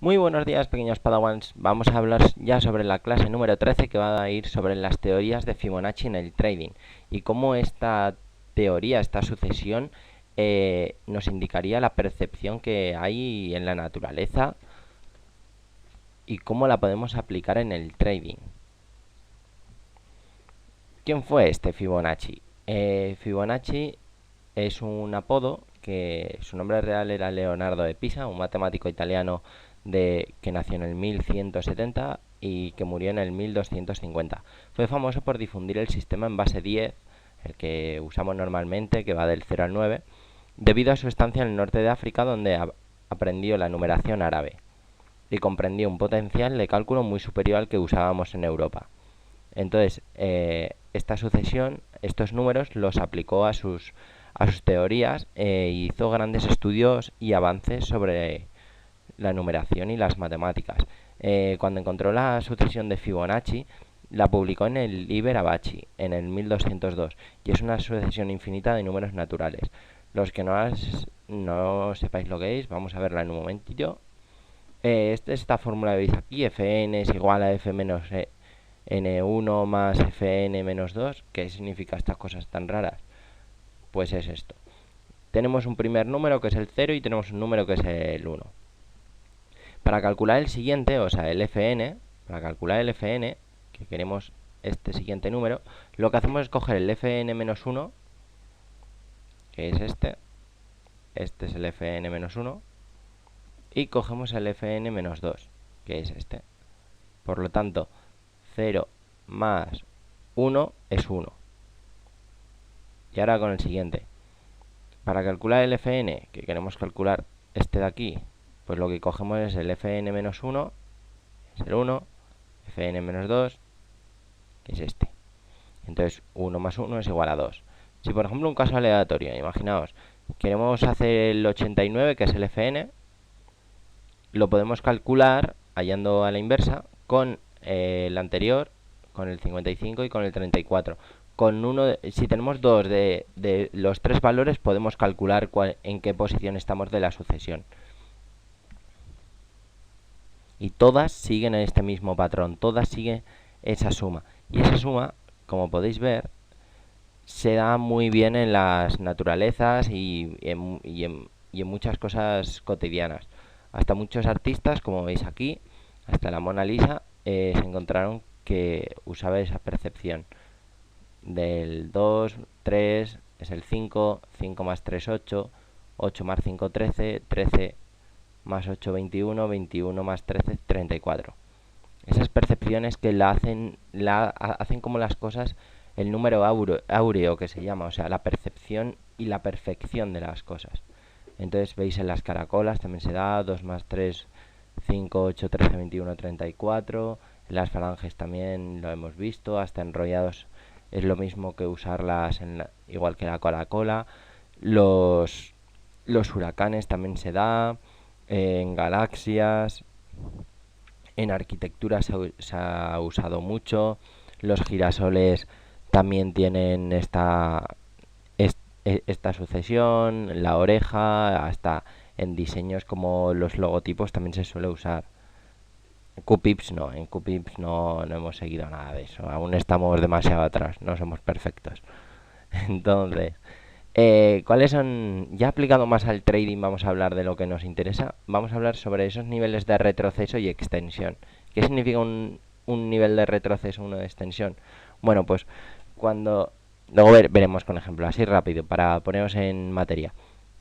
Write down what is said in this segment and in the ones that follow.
Muy buenos días, pequeños Padawans. Vamos a hablar ya sobre la clase número 13 que va a ir sobre las teorías de Fibonacci en el trading y cómo esta teoría, esta sucesión, nos indicaría la percepción que hay en la naturaleza y cómo la podemos aplicar en el trading. ¿Quién fue este Fibonacci? Fibonacci es un apodo que su nombre real era Leonardo de Pisa, un matemático italiano que nació en el 1170 y que murió en el 1250. Fue famoso por difundir el sistema en base 10, el que usamos normalmente, que va del 0 al 9, debido a su estancia en el norte de África, donde aprendió la numeración árabe y comprendió un potencial de cálculo muy superior al que usábamos en Europa. Entonces, esta sucesión, estos números, los aplicó a sus teorías e hizo grandes estudios y avances sobre la numeración y las matemáticas. Cuando encontró la sucesión de Fibonacci, la publicó en el Liber Abaci en el 1202 y es una sucesión infinita de números naturales. Los que no sepáis lo que es, vamos a verla en un momentillo. Esta fórmula que veis aquí, Fn es igual a F menos N1 más Fn menos 2. ¿Qué significa estas cosas tan raras? Pues es esto. Tenemos un primer número que es el 0 y tenemos un número que es el 1. Para calcular el siguiente, o sea, el Fn, para calcular el Fn, que queremos este siguiente número, lo que hacemos es coger el Fn menos 1, que es este es el Fn menos 1, y cogemos el Fn menos 2, que es este. Por lo tanto, 0 más 1 es 1. Y ahora con el siguiente. Para calcular el Fn, que queremos calcular este de aquí, pues lo que cogemos es el Fn menos 1, es el 1, Fn menos 2, que es este. Entonces 1 más 1 es igual a 2. Si por ejemplo un caso aleatorio, imaginaos, queremos hacer el 89, que es el Fn, lo podemos calcular hallando a la inversa con el anterior, con el 55 y con el 34. Si tenemos dos de los tres valores, podemos calcular en qué posición estamos de la sucesión. Y todas siguen este mismo patrón, todas siguen esa suma. Y esa suma, como podéis ver, se da muy bien en las naturalezas y en muchas cosas cotidianas. Hasta muchos artistas, como veis aquí, hasta la Mona Lisa, se encontraron que usaba esa percepción del 2, 3 es el 5, 5 más 3, 8, 8 más 5, 13, 13 más 8, 21, 21 más 13, 34. Esas percepciones que hacen como las cosas, el número áureo que se llama, o sea, la percepción y la perfección de las cosas. Entonces veis en las caracolas también se da 2 más 3, 5, 8, 13, 21, 34. En las falanges también lo hemos visto, hasta enrollados es lo mismo que usarlas igual que la caracola. Los huracanes también se da, en galaxias, en arquitectura se ha usado mucho. Los girasoles también tienen esta sucesión, la oreja, hasta en diseños como los logotipos también se suele usar. En QPips no hemos seguido nada de eso, aún estamos demasiado atrás, no somos perfectos. Entonces, ¿cuáles son? Ya aplicado más al trading, vamos a hablar de lo que nos interesa. Vamos a hablar sobre esos niveles de retroceso y extensión. ¿Qué significa un nivel de retroceso, una de extensión? Bueno, pues cuando... Luego veremos con ejemplo, así rápido, para ponernos en materia.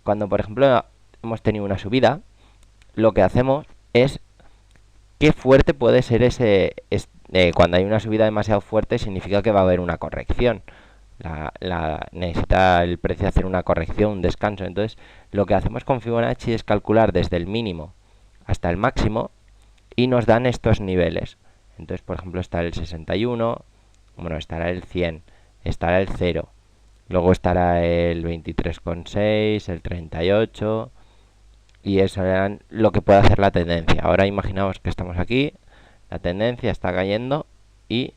Cuando, por ejemplo, hemos tenido una subida, lo que hacemos es... ¿Qué fuerte puede ser cuando hay una subida demasiado fuerte significa que va a haber una corrección? Necesita el precio hacer una corrección, un descanso. Entonces, lo que hacemos con Fibonacci es calcular desde el mínimo hasta el máximo y nos dan estos niveles. Entonces, por ejemplo, está el 61, bueno, estará el 100, estará el 0, luego estará el 23,6, el 38, y eso era lo que puede hacer la tendencia. Ahora imaginaos que estamos aquí, la tendencia está cayendo y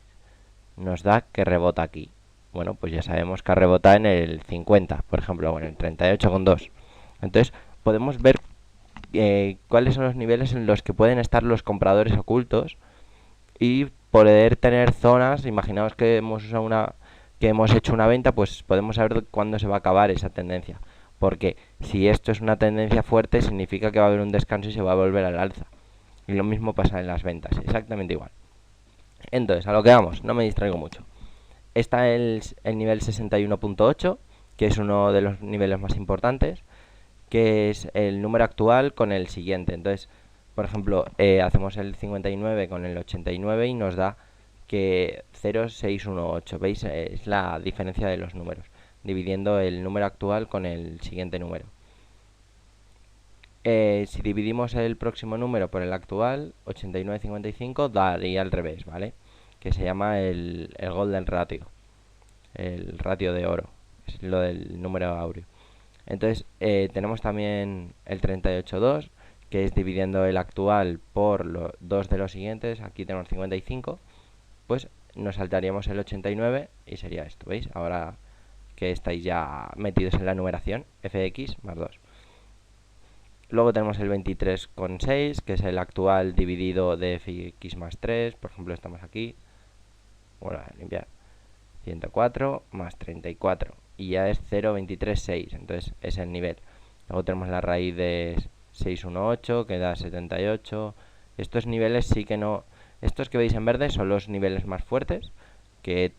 nos da que rebota aquí. Bueno, pues ya sabemos que ha rebotado en el 50, por ejemplo, o en el 38,2. Entonces podemos ver cuáles son los niveles en los que pueden estar los compradores ocultos y poder tener zonas. Imaginaos que hemos hecho una venta, pues podemos saber cuándo se va a acabar esa tendencia, porque si esto es una tendencia fuerte significa que va a haber un descanso y se va a volver al alza, y lo mismo pasa en las ventas, exactamente igual. Entonces, a lo que vamos, no me distraigo mucho. Está el nivel 61.8, que es uno de los niveles más importantes, que es el número actual con el siguiente. Entonces, por ejemplo, hacemos el 59 con el 89 y nos da que 0,618. ¿Veis? Es la diferencia de los números, dividiendo el número actual con el siguiente número. Si dividimos el próximo número por el actual, 89,55, daría al revés, ¿vale? Que se llama el Golden Ratio, el ratio de oro, es lo del número áureo. Entonces tenemos también el 38,2, que es dividiendo el actual por los dos de los siguientes. Aquí tenemos 55, pues nos saltaríamos el 89 y sería esto, ¿veis? Ahora que estáis ya metidos en la numeración, fx más 2. Luego tenemos el 23,6, que es el actual dividido de fx más 3. Por ejemplo, estamos aquí. Bueno, a limpiar. 104 más 34. Y ya es 0,236. Entonces es el nivel. Luego tenemos la raíz de 618, que da 78. Estos niveles sí que no... Estos que veis en verde son los niveles más fuertes que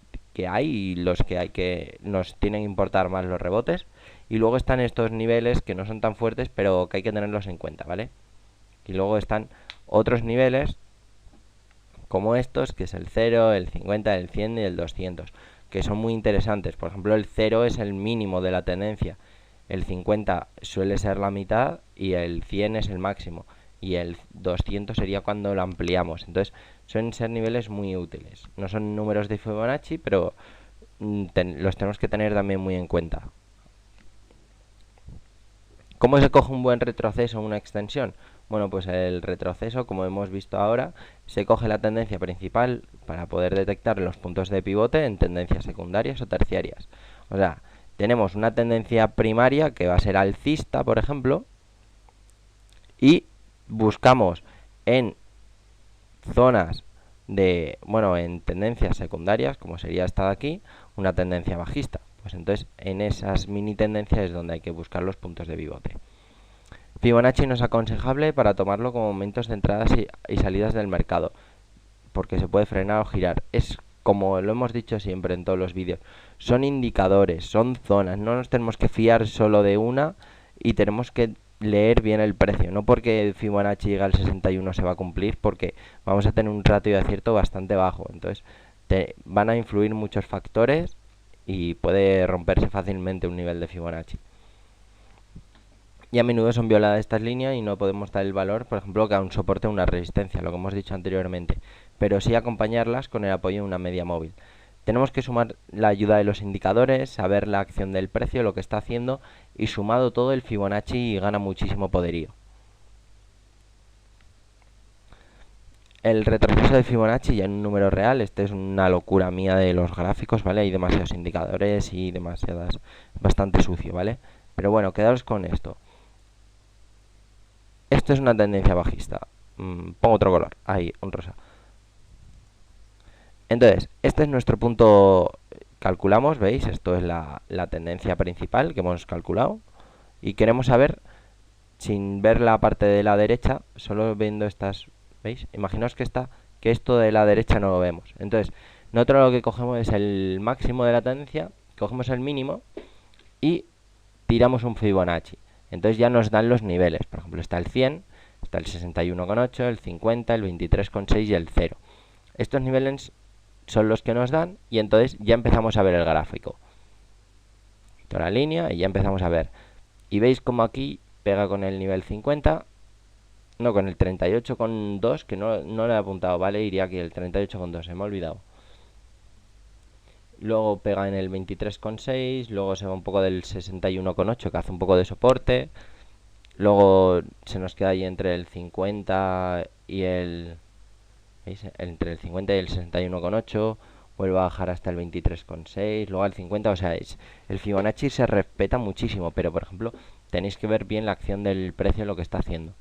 hay, y los que hay que nos tienen que importar más los rebotes. Y luego están estos niveles que no son tan fuertes, pero que hay que tenerlos en cuenta, ¿vale? Y luego están otros niveles como estos, que es el 0, el 50, el 100 y el 200, que son muy interesantes. Por ejemplo, el 0 es el mínimo de la tendencia, el 50 suele ser la mitad y el 100 es el máximo, y el 200 sería cuando lo ampliamos. Entonces suelen ser niveles muy útiles. No son números de Fibonacci, pero los tenemos que tener también muy en cuenta. ¿Cómo se coge un buen retroceso o una extensión? Bueno, pues el retroceso, como hemos visto ahora, se coge la tendencia principal para poder detectar los puntos de pivote en tendencias secundarias o terciarias. O sea, tenemos una tendencia primaria que va a ser alcista, por ejemplo, y buscamos en zonas en tendencias secundarias, como sería esta de aquí, una tendencia bajista. Pues entonces en esas mini tendencias es donde hay que buscar los puntos de pivote. Fibonacci no es aconsejable para tomarlo como momentos de entradas y salidas del mercado, porque se puede frenar o girar. Es como lo hemos dicho siempre en todos los vídeos, son indicadores, son zonas, no nos tenemos que fiar solo de una y tenemos que leer bien el precio. No porque Fibonacci llegue al 61 se va a cumplir, porque vamos a tener un ratio de acierto bastante bajo. Entonces van a influir muchos factores y puede romperse fácilmente un nivel de Fibonacci. Y a menudo son violadas estas líneas y no podemos dar el valor, por ejemplo, que a un soporte o una resistencia, lo que hemos dicho anteriormente, pero sí acompañarlas con el apoyo de una media móvil. Tenemos que sumar la ayuda de los indicadores, saber la acción del precio, lo que está haciendo, y sumado todo, el Fibonacci gana muchísimo poderío. El retroceso de Fibonacci ya en un número real, este es una locura mía de los gráficos, ¿vale? Hay demasiados indicadores y demasiadas, bastante sucio, ¿vale? Pero bueno, quedaros con esto. Esto es una tendencia bajista. Pongo otro color, ahí, un rosa. Entonces, este es nuestro punto. Calculamos, ¿veis? Esto es la tendencia principal que hemos calculado. Y queremos saber, sin ver la parte de la derecha, solo viendo estas, ¿veis? Imaginaos que esto de la derecha no lo vemos. Entonces, nosotros lo que cogemos es el máximo de la tendencia, cogemos el mínimo y tiramos un Fibonacci. Entonces ya nos dan los niveles. Por ejemplo, está el 100, está el 61,8, el 50, el 23,6 y el 0. Estos niveles son los que nos dan y entonces ya empezamos a ver el gráfico. Toda la línea y ya empezamos a ver. Y veis como aquí pega con el nivel 50, no, con el 38,2, que no lo he apuntado, ¿vale? Iría aquí el 38,2, se me ha olvidado. Luego pega en el 23,6, luego se va un poco del 61,8 que hace un poco de soporte. Luego se nos queda ahí entre el 50 y el... ¿veis? Entre el 50 y el 61,8. Vuelve a bajar hasta el 23,6, luego al 50, o sea, el Fibonacci se respeta muchísimo, pero por ejemplo, tenéis que ver bien la acción del precio, lo que está haciendo.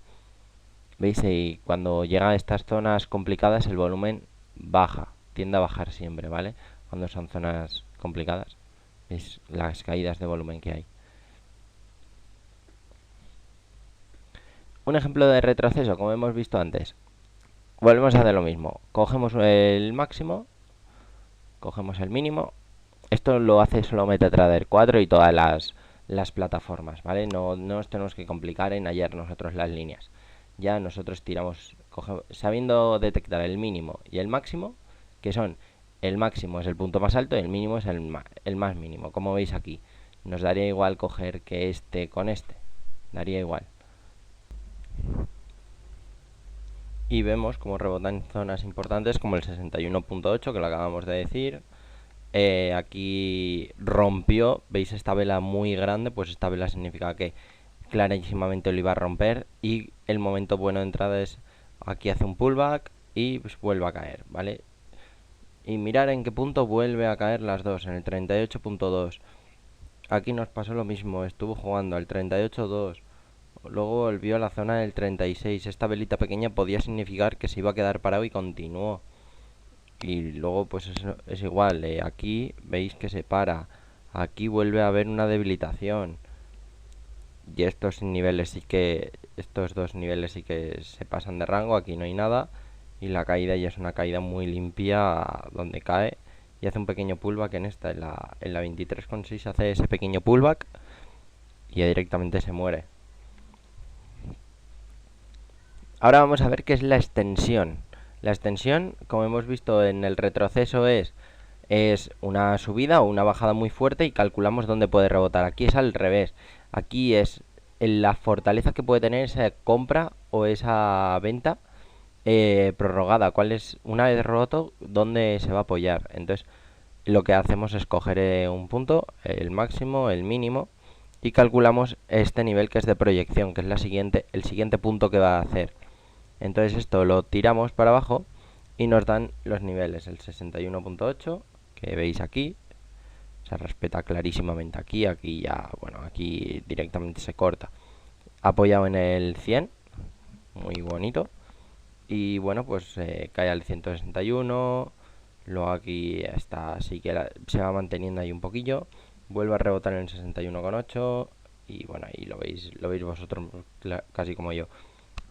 ¿Veis? Y cuando llega a estas zonas complicadas el volumen baja, tiende a bajar siempre, ¿vale? Cuando son zonas complicadas. ¿Veis las caídas de volumen que hay? Un ejemplo de retroceso, como hemos visto antes. Volvemos a hacer lo mismo. Cogemos el máximo, cogemos el mínimo. Esto lo hace solo MetaTrader 4 y todas las plataformas, ¿vale? No nos tenemos que complicar en hallar nosotros las líneas. Ya nosotros tiramos, sabiendo detectar el mínimo y el máximo, que son, el máximo es el punto más alto y el mínimo es el más mínimo. Como veis aquí, nos daría igual coger que este con este, daría igual. Y vemos como rebotan en zonas importantes como el 61.8, que lo acabamos de decir. Aquí rompió, veis esta vela muy grande, pues esta vela significa que clarísimamente lo iba a romper, y el momento bueno de entrada es aquí, hace un pullback y pues vuelve a caer, ¿vale? Y mirar en qué punto vuelve a caer las dos, en el 38.2. Aquí nos pasó lo mismo, estuvo jugando al 38.2, luego volvió a la zona del 36. Esta velita pequeña podía significar que se iba a quedar parado y continuó. Y luego pues es igual, aquí veis que se para, aquí vuelve a haber una debilitación, y estos dos niveles sí que se pasan de rango. Aquí no hay nada y la caída ya es una caída muy limpia, donde cae y hace un pequeño pullback. En la 23.6 hace ese pequeño pullback y ya directamente se muere. Ahora vamos a ver qué es la extensión. La extensión, como hemos visto en el retroceso, es una subida o una bajada muy fuerte y calculamos dónde puede rebotar. Aquí es al revés. Aquí es la fortaleza que puede tener esa compra o esa venta prorrogada. ¿Cuál es, una vez roto, dónde se va a apoyar? Entonces, lo que hacemos es coger un punto, el máximo, el mínimo, y calculamos este nivel que es de proyección, que es el siguiente punto que va a hacer. Entonces esto lo tiramos para abajo y nos dan los niveles, el 61.8, que veis aquí, se respeta clarísimamente aquí, aquí ya, bueno, aquí directamente se corta. Apoyado en el 100, muy bonito. Y bueno, pues cae al 161, luego aquí está, así que se va manteniendo ahí un poquillo, vuelve a rebotar en el 61.8 y bueno, ahí lo veis vosotros casi como yo,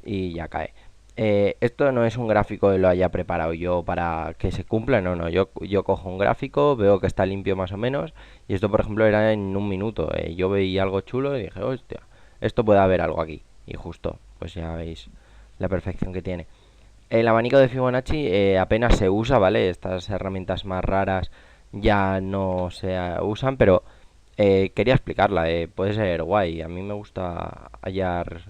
y ya cae. Esto no es un gráfico que lo haya preparado yo para que se cumpla, no, yo cojo un gráfico, veo que está limpio más o menos, y esto por ejemplo era en un minuto. Yo veía algo chulo y dije, hostia, esto puede haber algo aquí, y justo, pues ya veis la perfección que tiene. El abanico de Fibonacci apenas se usa, ¿vale? Estas herramientas más raras ya no se usan, pero quería explicarla, puede ser guay. A mí me gusta hallar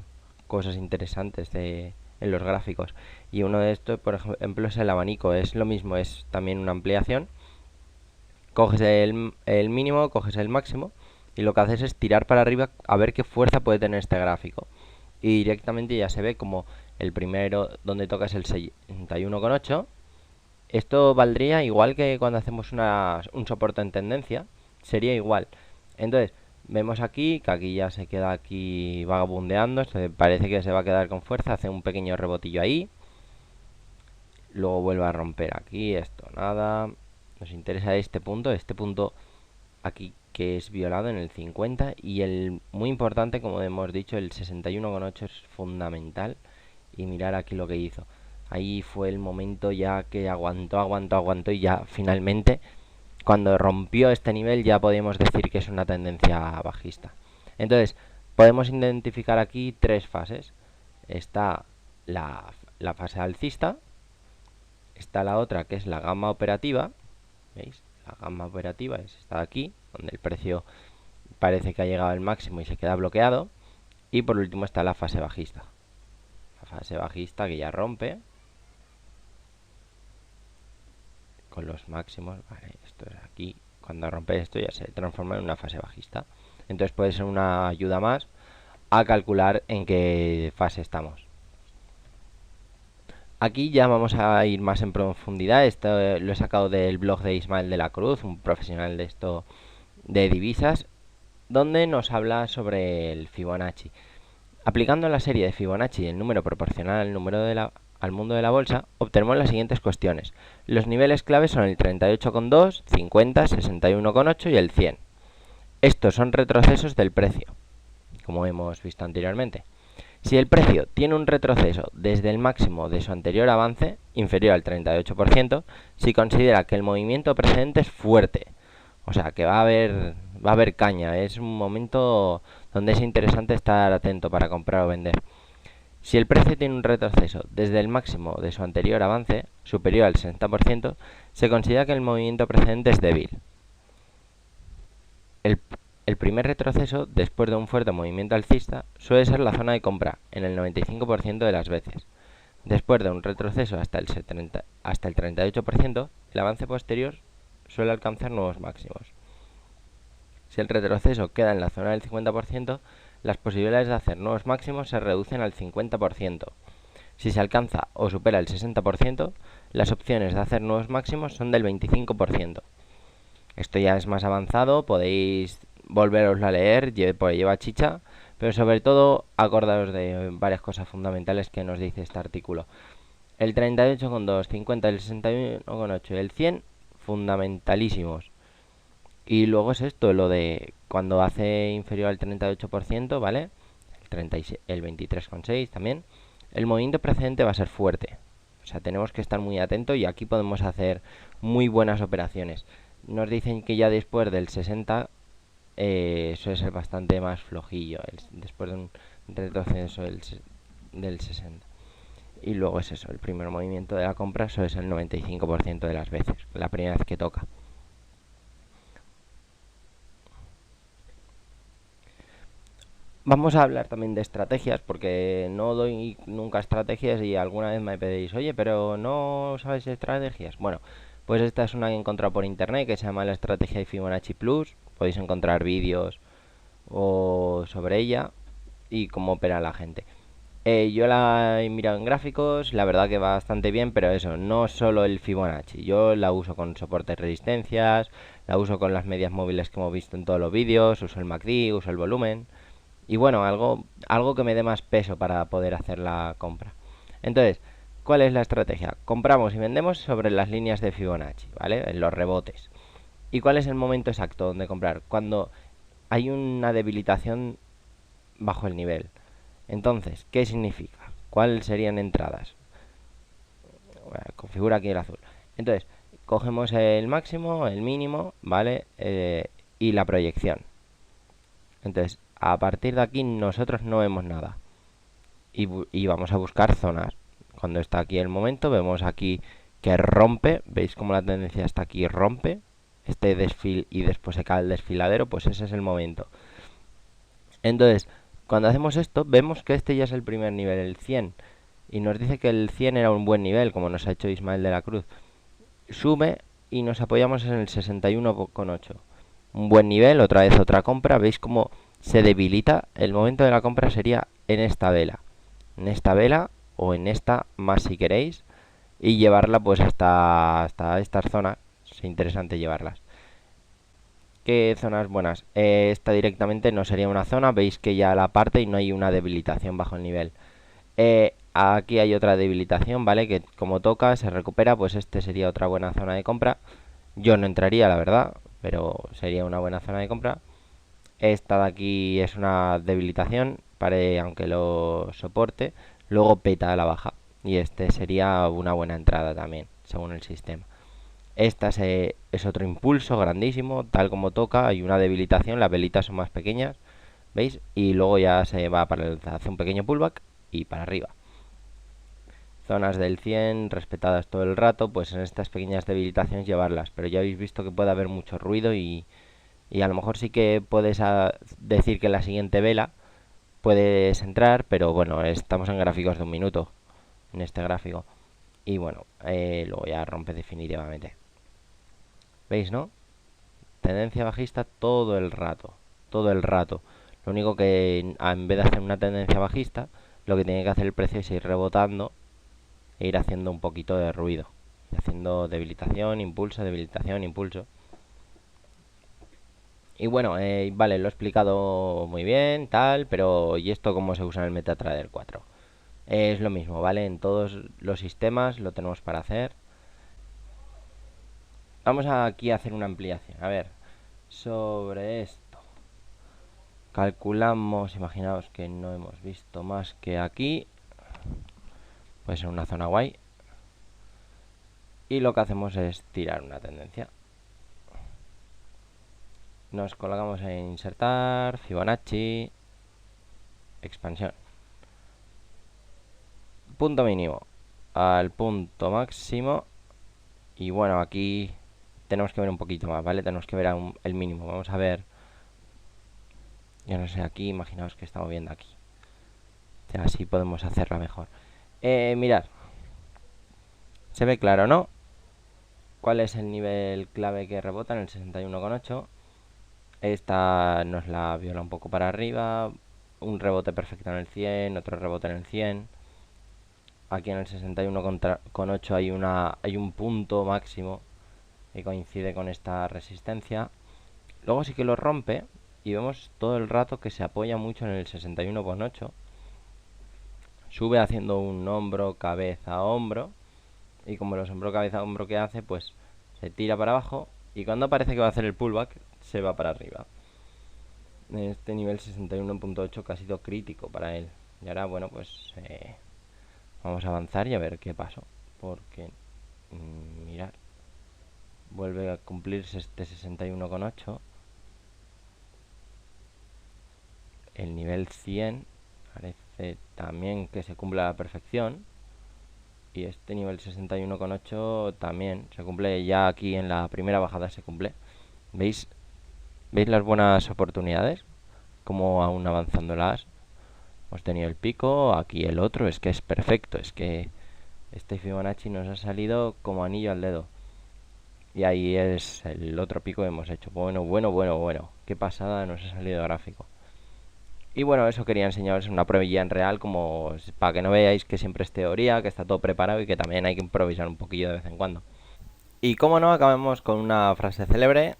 cosas interesantes en los gráficos. Y uno de estos, por ejemplo, es el abanico. Es lo mismo, es también una ampliación. Coges el mínimo, coges el máximo, y lo que haces es tirar para arriba a ver qué fuerza puede tener este gráfico. Y directamente ya se ve como el primero donde toca es el 61.8. Esto valdría igual que cuando hacemos un soporte en tendencia, sería igual. Entonces, vemos aquí que aquí ya se queda aquí vagabundeando, parece que se va a quedar con fuerza, hace un pequeño rebotillo ahí, luego vuelve a romper aquí, esto nada. Nos interesa este punto aquí, que es violado en el 50, y el muy importante, como hemos dicho, el 61.8 es fundamental. Y mirar aquí lo que hizo. Ahí fue el momento ya que aguantó y ya finalmente, cuando rompió este nivel, ya podemos decir que es una tendencia bajista. Entonces, podemos identificar aquí tres fases. Está la fase alcista, está la otra que es la gama operativa, ¿veis? La gama operativa es esta de aquí, donde el precio parece que ha llegado al máximo y se queda bloqueado. Y por último está la fase bajista. La fase bajista que ya rompe con los máximos, vale, esto es aquí. Cuando rompe esto ya se transforma en una fase bajista. Entonces puede ser una ayuda más a calcular en qué fase estamos. Aquí ya vamos a ir más en profundidad. Esto lo he sacado del blog de Ismael de la Cruz, un profesional de esto de divisas, donde nos habla sobre el Fibonacci. Aplicando la serie de Fibonacci y el número proporcional al mundo de la bolsa, obtenemos las siguientes cuestiones. Los niveles claves son el 38,2, 50, 61,8 y el 100. Estos son retrocesos del precio, como hemos visto anteriormente. Si el precio tiene un retroceso desde el máximo de su anterior avance, inferior al 38%, se considera que el movimiento precedente es fuerte. O sea, que va a haber caña. Es un momento donde es interesante estar atento para comprar o vender. Si el precio tiene un retroceso desde el máximo de su anterior avance, superior al 60%, se considera que el movimiento precedente es débil. El, el primer retroceso, después de un fuerte movimiento alcista, suele ser la zona de compra, en el 95% de las veces. Después de un retroceso hasta el 38%, el avance posterior suele alcanzar nuevos máximos. Si el retroceso queda en la zona del 50%, las posibilidades de hacer nuevos máximos se reducen al 50%. Si se alcanza o supera el 60%, las opciones de hacer nuevos máximos son del 25%. Esto ya es más avanzado, podéis volveroslo a leer, lleva chicha, pero sobre todo acordaros de varias cosas fundamentales que nos dice este artículo. El 38,2, 50, el 61,8 y el 100, fundamentalísimos. Y luego es esto, lo de cuando hace inferior al 38%, ¿vale? El 23,6 también. El movimiento precedente va a ser fuerte. O sea, tenemos que estar muy atentos y aquí podemos hacer muy buenas operaciones. Nos dicen que ya después del 60 suele ser bastante más flojillo, después de un retroceso del 60. Y luego es eso, el primer movimiento de la compra suele ser el 95% de las veces, la primera vez que toca. Vamos a hablar también de estrategias, porque no doy nunca estrategias y alguna vez me pedís, oye, pero no sabes estrategias. Bueno, pues esta es una que he encontrado por internet que se llama la estrategia de Fibonacci Plus. Podéis encontrar vídeos o sobre ella y cómo opera la gente. Yo la he mirado en gráficos, la verdad que va bastante bien, pero eso, no solo el Fibonacci. Yo la uso con soportes y resistencias, la uso con las medias móviles que hemos visto en todos los vídeos, uso el MACD, uso el volumen. Y bueno, algo que me dé más peso para poder hacer la compra. Entonces, ¿cuál es la estrategia? Compramos y vendemos sobre las líneas de Fibonacci, ¿vale? En los rebotes. ¿Y cuál es el momento exacto donde comprar? Cuando hay una debilitación bajo el nivel. Entonces, ¿qué significa? ¿Cuáles serían entradas? Bueno, configura aquí el azul. Entonces, cogemos el máximo, el mínimo, ¿vale? Y la proyección. Entonces, a partir de aquí nosotros no vemos nada. Y vamos a buscar zonas. Cuando está aquí el momento, vemos aquí que rompe. ¿Veis cómo la tendencia está aquí? Rompe. Este desfil y después se cae el desfiladero, pues ese es el momento. Entonces, cuando hacemos esto, vemos que este ya es el primer nivel, el 100. Y nos dice que el 100 era un buen nivel, como nos ha hecho Ismael de la Cruz. Sube y nos apoyamos en el 61,8. Un buen nivel, otra vez otra compra. ¿Veis cómo se debilita? El momento de la compra sería en esta vela. En esta vela o en esta más si queréis. Y llevarla pues hasta estas zonas. Es interesante llevarlas. ¿Qué zonas buenas? Esta directamente no sería una zona. Veis que ya la parte y no hay una debilitación bajo el nivel. Aquí hay otra debilitación, ¿vale? Que como toca, se recupera, pues este sería otra buena zona de compra. Yo no entraría, la verdad, pero sería una buena zona de compra. Esta de aquí es una debilitación, aunque lo soporte, luego peta a la baja. Y este sería una buena entrada también, según el sistema. Es otro impulso grandísimo, tal como toca, hay una debilitación, las velitas son más pequeñas, ¿veis? Y luego ya se va para hace un pequeño pullback y para arriba. Zonas del 100 respetadas todo el rato, pues en estas pequeñas debilitaciones llevarlas, pero ya habéis visto que puede haber mucho ruido y a lo mejor sí que puedes decir que en la siguiente vela puedes entrar, pero bueno, estamos en gráficos de un minuto, en este gráfico, y bueno, luego ya rompe definitivamente. ¿Veis, no? Tendencia bajista todo el rato, todo el rato. Lo único que en vez de hacer una tendencia bajista, lo que tiene que hacer el precio es ir rebotando e ir haciendo un poquito de ruido, haciendo debilitación, impulso, debilitación, impulso. Y bueno, vale, lo he explicado muy bien, tal, pero ¿y esto cómo se usa en el MetaTrader 4? Es lo mismo, ¿vale? En todos los sistemas lo tenemos para hacer. Vamos aquí a hacer una ampliación. A ver, sobre esto. Calculamos, imaginaos que no hemos visto más que aquí. Puede ser una zona guay. Y lo que hacemos es tirar una tendencia. Nos colocamos en insertar, Fibonacci, expansión. Punto mínimo al punto máximo. Y bueno, aquí tenemos que ver un poquito más, ¿vale? Tenemos que ver el mínimo. Vamos a ver. Yo no sé, aquí, imaginaos que estamos viendo aquí. Así podemos hacerla mejor. Mirad. Se ve claro, ¿no? ¿Cuál es el nivel clave que rebota en el 61,8? Esta nos la viola un poco para arriba. Un rebote perfecto en el 100, otro rebote en el 100. Aquí en el 61,8 hay un punto máximo que coincide con esta resistencia. Luego sí que lo rompe y vemos todo el rato que se apoya mucho en el 61,8. Sube haciendo un hombro, cabeza, hombro. Y como los hombro, cabeza, hombro que hace, pues se tira para abajo. Y cuando parece que va a hacer el pullback, se va para arriba. En este nivel 61,8 que ha sido crítico para él. Y ahora, bueno, pues vamos a avanzar y a ver qué pasó. Porque, mirad, vuelve a cumplirse este 61,8. El nivel 100 parece también que se cumple a la perfección. Y este nivel 61,8 también se cumple ya aquí en la primera bajada se cumple. ¿Veis? ¿Veis las buenas oportunidades? Como aún avanzando las. Hemos tenido el pico, aquí el otro, es que es perfecto. Es que este Fibonacci nos ha salido como anillo al dedo. Y ahí es el otro pico que hemos hecho. Bueno, bueno, bueno, bueno. Qué pasada nos ha salido gráfico. Y bueno, eso quería enseñaros una pruebilla en real, como para que no veáis que siempre es teoría, que está todo preparado y que también hay que improvisar un poquillo de vez en cuando. Y como no, acabemos con una frase célebre.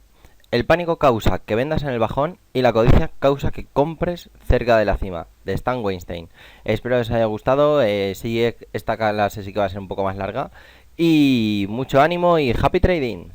El pánico causa que vendas en el bajón y la codicia causa que compres cerca de la cima, de Stan Weinstein. Espero que os haya gustado. Sí, esta clase sí que va a ser un poco más larga. Y mucho ánimo y happy trading.